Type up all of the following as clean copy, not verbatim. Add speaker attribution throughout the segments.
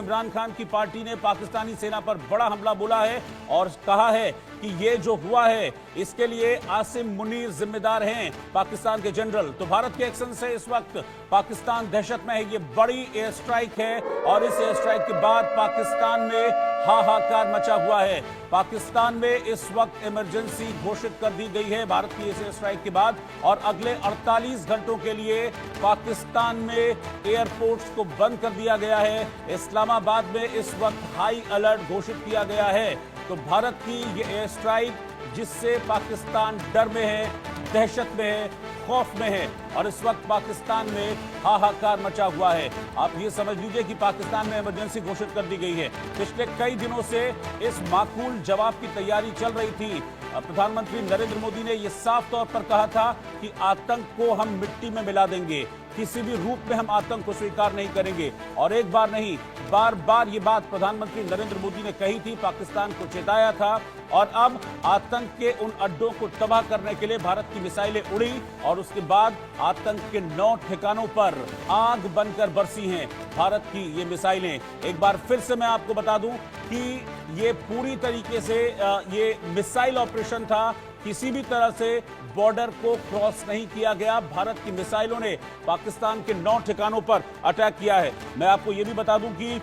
Speaker 1: इमरान खान की पार्टी ने पाकिस्तानी सेना पर बड़ा हमला बोला है और कहा है कि ये जो हुआ है इसके लिए आसिम मुनीर जिम्मेदार हैं, पाकिस्तान के जनरल। तो भारत के एक्शन से इस वक्त पाकिस्तान दहशत में है। ये बड़ी एयर स्ट्राइक है और इस एयर स्ट्राइक के बाद पाकिस्तान में हाहाकार मचा हुआ है। पाकिस्तान में इस वक्त इमरजेंसी घोषित कर दी गई है भारत की इस एयर स्ट्राइक के बाद, और अगले 48 घंटों के लिए पाकिस्तान में एयरपोर्ट्स को बंद कर दिया गया है। इस्लामाबाद में इस वक्त हाई अलर्ट घोषित किया गया है। तो भारत की ये एयर स्ट्राइक, जिससे पाकिस्तान डर में है, दहशत में है, खौफ में है और इस वक्त पाकिस्तान में हाहाकार मचा हुआ है। आप ये समझ लीजिए कि पाकिस्तान में इमरजेंसी घोषित कर दी गई है। पिछले कई दिनों से इस माकूल जवाब की तैयारी चल रही थी। प्रधानमंत्री नरेंद्र मोदी ने यह साफ तौर पर कहा था कि आतंक को हम मिट्टी में मिला देंगे, किसी भी रूप में हम आतंक को स्वीकार नहीं करेंगे। और एक बार नहीं, बार बार ये बात प्रधानमंत्री नरेंद्र मोदी ने कही थी, पाकिस्तान को चेताया था। और अब आतंक के उन अड्डों को तबाह करने के लिए भारत की मिसाइलें उड़ी और उसके बाद आतंक के 9 ठिकानों पर आग बनकर बरसी हैं भारत की ये मिसाइलें। एक बार फिर से मैं आपको बता दूं कि ये पूरी तरीके से ये मिसाइल ऑपरेशन था, किसी भी तरह से बॉर्डर को क्रॉस नहीं किया गया। भारत की मिसाइलों ने पाकिस्तान के 9 ठिकानों पर अटैक किया है। मैं आपको यह भी बता दूं कि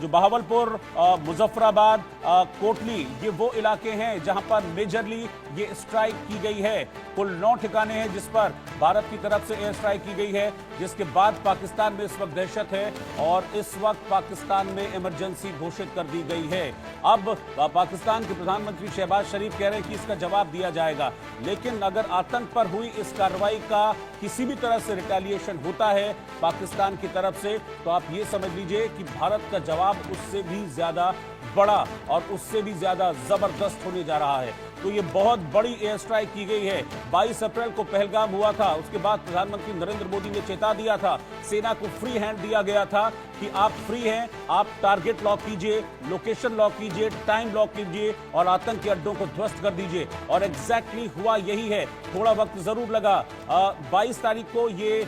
Speaker 1: जो बहावलपुर, मुजफ्फराबाद, कोटली, ये वो इलाके हैं जहां पर मेजरली ये स्ट्राइक की गई है। कुल 9 ठिकाने हैं जिस पर भारत की तरफ से एयर स्ट्राइक की गई है, जिसके बाद पाकिस्तान में इस वक्त दहशत है और इस वक्त पाकिस्तान में इमरजेंसी घोषित कर दी गई है। अब पाकिस्तान के प्रधानमंत्री शहबाज शरीफ कह रहे हैं कि इसका जवाब दिया जाएगा, लेकिन अगर आतंक पर हुई इस कार्रवाई का किसी भी तरह से रिटेलिएशन होता है पाकिस्तान की तरफ से, तो आप ये समझ लीजिए कि भारत का जवाब उससे भी ज्यादा बड़ा और उससे भी ज्यादा जबरदस्त होने जा रहा है। तो ये बहुत बड़ी एयर स्ट्राइक की गई है। 22 अप्रैल को पहलगाम हुआ था, उसके बाद प्रधानमंत्री नरेंद्र मोदी ने चेता दिया था, सेना को फ्री हैंड दिया गया था कि आप फ्री हैं, आप टारगेट लॉक कीजिए, लोकेशन लॉक कीजिए, टाइम लॉक कीजिए और आतंक के अड्डों को ध्वस्त कर दीजिए। और एग्जैक्टली हुआ यही है। थोड़ा वक्त जरूर लगा। 22 तारीख को ये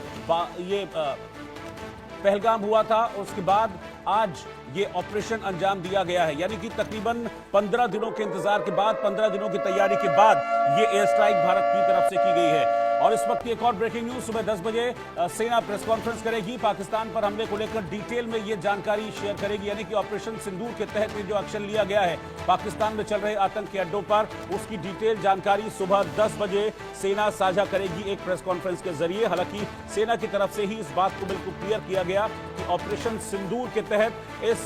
Speaker 1: पहलगाम हुआ था, उसके बाद आज ये ऑपरेशन अंजाम दिया गया है। यानी कि तकरीबन 15 दिनों के इंतजार के बाद, 15 दिनों की तैयारी के बाद ये एयर स्ट्राइक भारत की तरफ से की गई है। और इस वक्त एक और ब्रेकिंग न्यूज, सुबह 10 बजे सेना प्रेस कॉन्फ्रेंस करेगी, पाकिस्तान पर हमले को लेकर डिटेल में ये जानकारी शेयर करेगी। यानी कि ऑपरेशन सिंदूर के तहत जो एक्शन लिया गया है पाकिस्तान में चल रहे आतंक के अड्डों पर, उसकी डिटेल जानकारी सुबह 10 बजे सेना साझा करेगी एक प्रेस कॉन्फ्रेंस के जरिए। हालांकि सेना की तरफ से ही इस बात को बिल्कुल क्लियर किया गया कि ऑपरेशन सिंदूर के तहत इस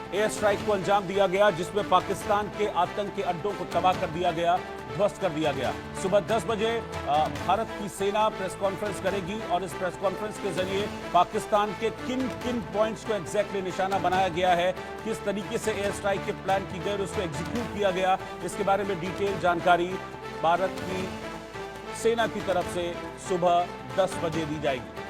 Speaker 1: एयर स्ट्राइक को अंजाम दिया गया, जिसमें पाकिस्तान के आतंक के अड्डों को तबाह कर दिया गया, ध्वस्त कर दिया गया। सुबह 10 बजे भारत की सेना प्रेस कॉन्फ्रेंस करेगी और इस प्रेस कॉन्फ्रेंस के जरिए पाकिस्तान के किन किन पॉइंट्स को एग्जैक्टली निशाना बनाया गया है, किस तरीके से एयर स्ट्राइक के प्लान की गई और उसको एग्जीक्यूट किया गया, इसके बारे में डिटेल जानकारी भारत की सेना की तरफ से सुबह 10 बजे दी जाएगी।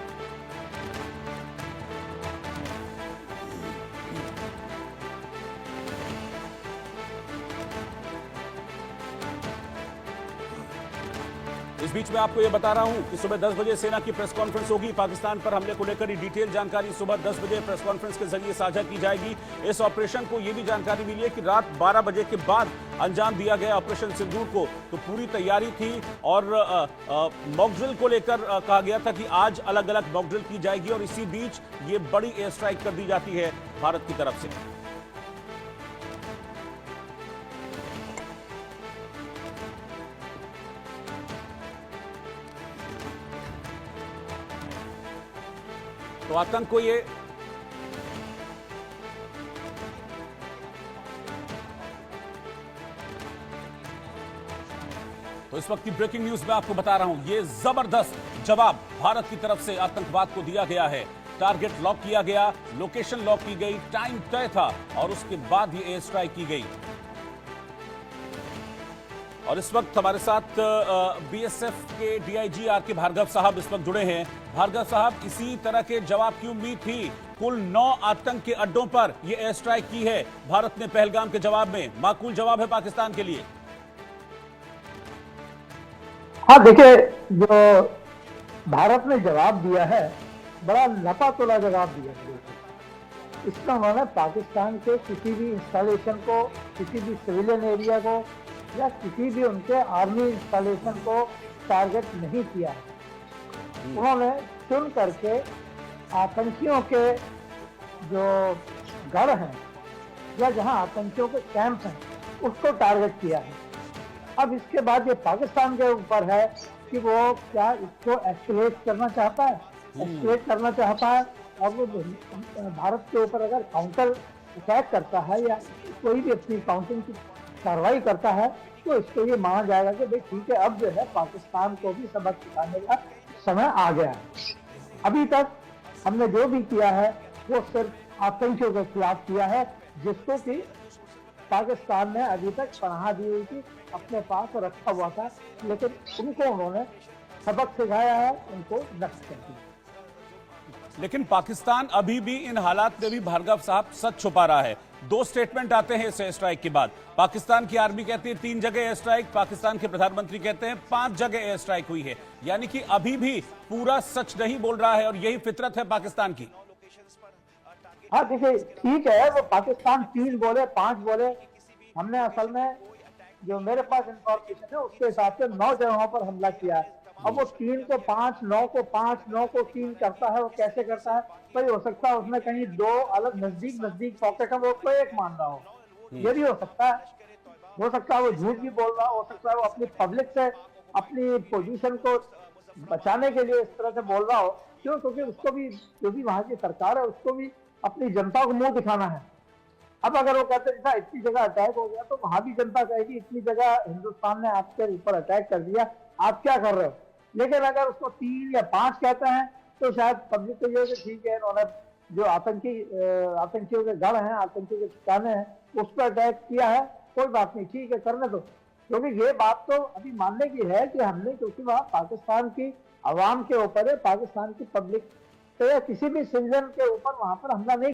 Speaker 1: इस बीच में आपको यह बता रहा हूं कि सुबह 10 बजे सेना की प्रेस कॉन्फ्रेंस होगी। पाकिस्तान पर हमले को लेकर डिटेल जानकारी सुबह 10 बजे प्रेस कॉन्फ्रेंस के जरिए साझा की जाएगी। इस ऑपरेशन को यह भी जानकारी मिली है कि रात 12 बजे के बाद अंजाम दिया गया ऑपरेशन सिंदूर को, तो पूरी तैयारी थी और मॉक ड्रिल को लेकर कहा गया था कि आज अलग अलग मॉक ड्रिल की जाएगी और इसी बीच ये बड़ी एयर स्ट्राइक कर दी जाती है भारत की तरफ से। तो आतंक को ये तो इस वक्त की ब्रेकिंग न्यूज में आपको बता रहा हूं, ये जबरदस्त जवाब भारत की तरफ से आतंकवाद को दिया गया है। टारगेट लॉक किया गया, लोकेशन लॉक की गई, टाइम तय था और उसके बाद ये एयर स्ट्राइक की गई। और इस वक्त हमारे साथ बीएसएफ के डीआईजी आर के भार्गव साहब इस वक्त जुड़े हैं। भार्गव साहब, इसी तरह के जवाब की उम्मीद थी। कुल 9 आतंक के अड्डों पर यह एयर स्ट्राइक की है भारत ने पहलगाम के जवाब में। माकूल जवाब है पाकिस्तान के लिए।
Speaker 2: हाँ, देखिए, जो भारत ने जवाब दिया है बड़ा लपा तोला जवाब दिया है। इसमें उन्होंने पाकिस्तान के किसी भी इंस्टॉलेशन को, किसी भी सिविलियन एरिया को या किसी भी उनके आर्मी इंस्टॉलेशन को टारगेट नहीं किया है। उन्होंने चुन करके आतंकियों के जो घर हैं या जहां आतंकियों के कैंप हैं उसको टारगेट किया है। अब इसके बाद ये पाकिस्तान के ऊपर है कि वो क्या इसको एस्केलेट करना चाहता है, एस्केलेट करना चाहता है और वो भारत के ऊपर अगर काउंटर अटैक करता है या कोई भी अपनी काउंटिंग की कार्रवाई करता है तो इसको ये माना जाएगा कि भाई ठीक है, अब जो है पाकिस्तान को भी सबक सिखाने का समय आ गया है। अभी तक हमने जो भी किया है वो सिर्फ आतंकियों के खिलाफ किया है, जिसको कि पाकिस्तान ने अभी तक पनाह दी हुई थी, अपने पास रखा हुआ था, लेकिन उनको उन्होंने सबक सिखाया है, उनको नष्ट कर दिया।
Speaker 1: लेकिन पाकिस्तान अभी भी इन हालात में भी भार्गव साहब सच छुपा रहा है। दो स्टेटमेंट आते हैं इस एयर स्ट्राइक के बाद। पाकिस्तान की आर्मी कहती है 3 जगह एयर स्ट्राइक, पाकिस्तान के प्रधानमंत्री कहते हैं 5 जगह एयर स्ट्राइक हुई है। यानी कि अभी भी पूरा सच नहीं बोल रहा है और यही फितरत है पाकिस्तान की।
Speaker 2: हाँ देखिए, ठीक है, वो पाकिस्तान 3 बोले 5 बोले, हमने असल में जो मेरे पास इंफॉर्मेशन है उसके हिसाब से 9 जगहों पर हमला किया है। अब वो 3 को 5, 9 को 5, 9 को 3 करता है, वो कैसे करता है? भाई हो सकता है उसमें कहीं 2 अलग नजदीक पॉकेट है, वो उसको एक मान रहा हो, ये भी हो सकता है। हो सकता है वो झूठ भी बोल रहा हो सकता है वो अपनी पब्लिक से अपनी पोजीशन को बचाने के लिए इस तरह से बोल रहा हो। क्यों? क्योंकि उसको भी, जो भी वहां की सरकार है उसको भी अपनी जनता को मुंह दिखाना है। अब अगर वो कहते हैं इतनी जगह अटैक हो गया तो वहां भी जनता कहेगी इतनी जगह हिंदुस्तान ने आपके ऊपर अटैक कर दिया, आप क्या कर रहे हो? लेकिन अगर उसको 3 या 5 कहते हैं तो शायद पब्लिक को ये ठीक है, इन्होंने जो आतंकियों के गढ़ हैं, आतंकियों के ठिकाने हैं, उस पर अटैक किया है, कोई बात नहीं, ठीक है, करने दो। क्योंकि ये बात तो अभी मानने की है कि हमने, क्योंकि वहां पाकिस्तान की आवाम के ऊपर है, पाकिस्तान की पब्लिक पे या किसी भी सिटीजन के ऊपर वहां पर हमला नहीं